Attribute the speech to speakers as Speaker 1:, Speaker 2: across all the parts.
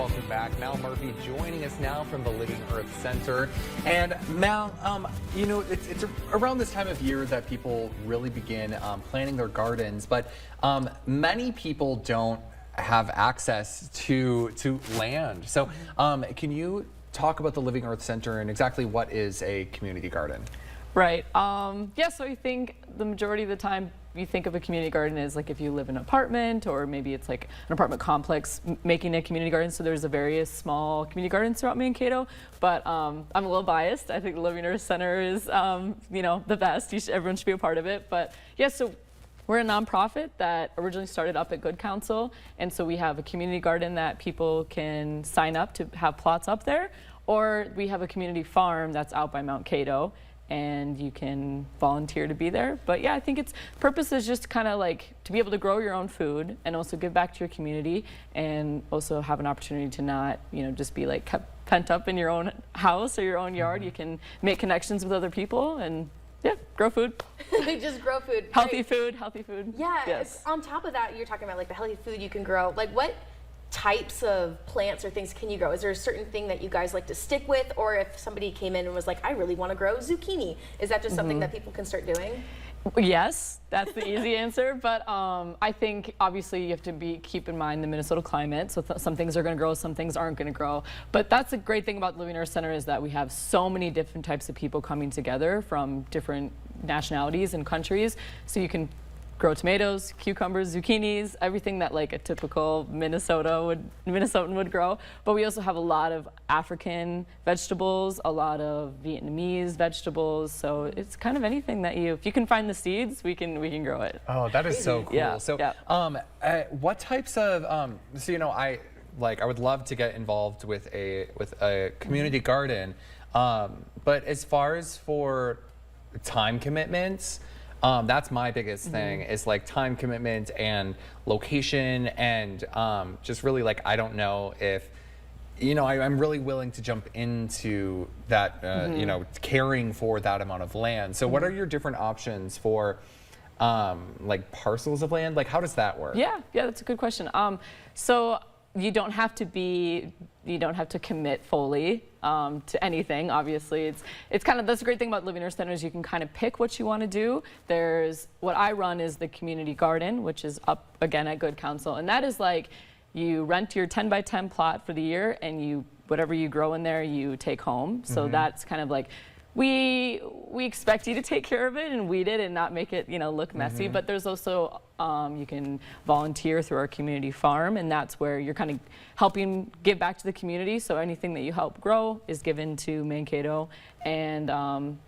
Speaker 1: welcome back. Mal Murphy joining us now from the Living Earth Center. And Mal, you know, it's around this time of year that people really begin planting their gardens, but many people don't have access to land. So can you talk about the Living Earth Center and exactly what is a community garden?
Speaker 2: Right. Yeah, so I think the majority of the time you think of a community garden as like if you live in an apartment, or maybe it's like an apartment complex making a community garden. So there's a various small community gardens throughout Mankato, but I'm a little biased. I think the Living Earth Center is, you know, the best. Everyone should be a part of it. But yeah, so we're a nonprofit that originally started up at Good Counsel, and so we have a community garden that people can sign up to have plots up there, or we have a community farm that's out by Mount Cato, and you can volunteer to be there. But yeah, I think its purpose is just kind of like to be able to grow your own food and also give back to your community, and also have an opportunity to not, you know, just be like kept pent up in your own house or your own yard. You can make connections with other people and yeah, grow food.
Speaker 3: Just grow food.
Speaker 2: Healthy food, healthy food.
Speaker 3: Yeah,
Speaker 2: yes.
Speaker 3: On top of that, you're talking about like the healthy food you can grow. Like what types of plants or things can you grow? Is there a certain thing that you guys like to stick with? Or if somebody came in and was like, I really want to grow zucchini, is that just something that people can start doing?
Speaker 2: Yes, that's the easy answer. But I think obviously you have to keep in mind the Minnesota climate. So some things are going to grow, some things aren't going to grow. But that's the great thing about the Living Earth Center, is that we have so many different types of people coming together from different nationalities and countries. So you can grow tomatoes, cucumbers, zucchinis, everything that like a typical Minnesotan would grow. But we also have a lot of African vegetables, a lot of Vietnamese vegetables. So it's kind of anything that if you can find the seeds, we can grow it.
Speaker 1: Oh, that is so cool.
Speaker 2: Yeah,
Speaker 1: so
Speaker 2: yeah.
Speaker 1: what types of so you know, I would love to get involved with a community garden, but as far as for time commitments, that's my biggest thing, is like time commitment and location, and just really like, I don't know if, you know, I'm really willing to jump into that, you know, caring for that amount of land. So what are your different options for like parcels of land? Like, how does that work?
Speaker 2: Yeah, that's a good question. So you don't have to commit fully to anything. Obviously, it's kind of, that's the great thing about Living Earth Center, is you can kind of pick what you want to do. There's what I run is the community garden, which is up again at Good Counsel, and that is like you rent your 10 by 10 plot for the year, and whatever you grow in there you take home. So that's kind of like, we expect you to take care of it and weed it and not make it, you know, look messy. But there's also you can volunteer through our community farm, and that's where you're kind of helping give back to the community. So anything that you help grow is given to Mankato. And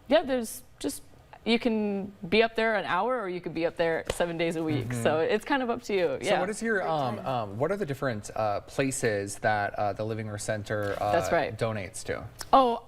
Speaker 2: yeah, there's just, you can be up there an hour, or you could be up there 7 days a week. So it's kind of up to you.
Speaker 1: So what is your what are the different places that the Living Earth Center donates to?
Speaker 2: Oh,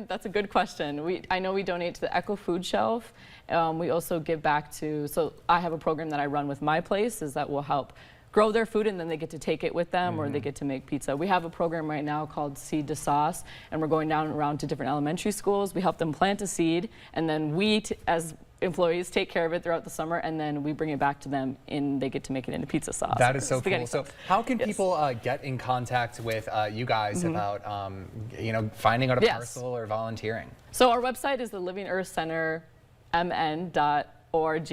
Speaker 2: that's a good question. I know we donate to the Echo Food Shelf. We also give back to, so I have a program that I run with my place, is that will help grow their food, and then they get to take it with them, or they get to make pizza. We have a program right now called Seed to Sauce, and we're going down around to different elementary schools. We help them plant a seed, and then we, as employees, take care of it throughout the summer, and then we bring it back to them, and they get to make it into pizza sauce.
Speaker 1: That is so cool. So how can
Speaker 2: Yes.
Speaker 1: people get in contact with you guys about, you know, finding out a parcel or volunteering?
Speaker 2: So our website is the Living Earth Center mn.org,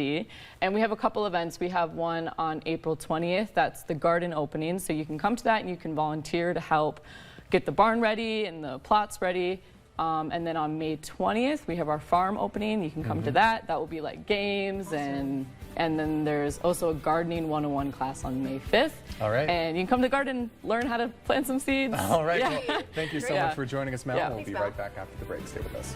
Speaker 2: and we have a couple events. We have one on April 20th. That's the garden opening. So you can come to that and you can volunteer to help get the barn ready and the plots ready. And then on May 20th, we have our farm opening. You can come to that. That will be like games, and then there's also a gardening 101 class on May 5th.
Speaker 1: All right.
Speaker 2: And you can come to the garden, learn how to plant some seeds.
Speaker 1: All right.
Speaker 2: Yeah.
Speaker 1: Well, thank you so much for joining us, Mel.
Speaker 2: Yeah.
Speaker 1: We'll
Speaker 3: Thanks,
Speaker 1: be
Speaker 3: Mel.
Speaker 1: right back after the break. Stay with us.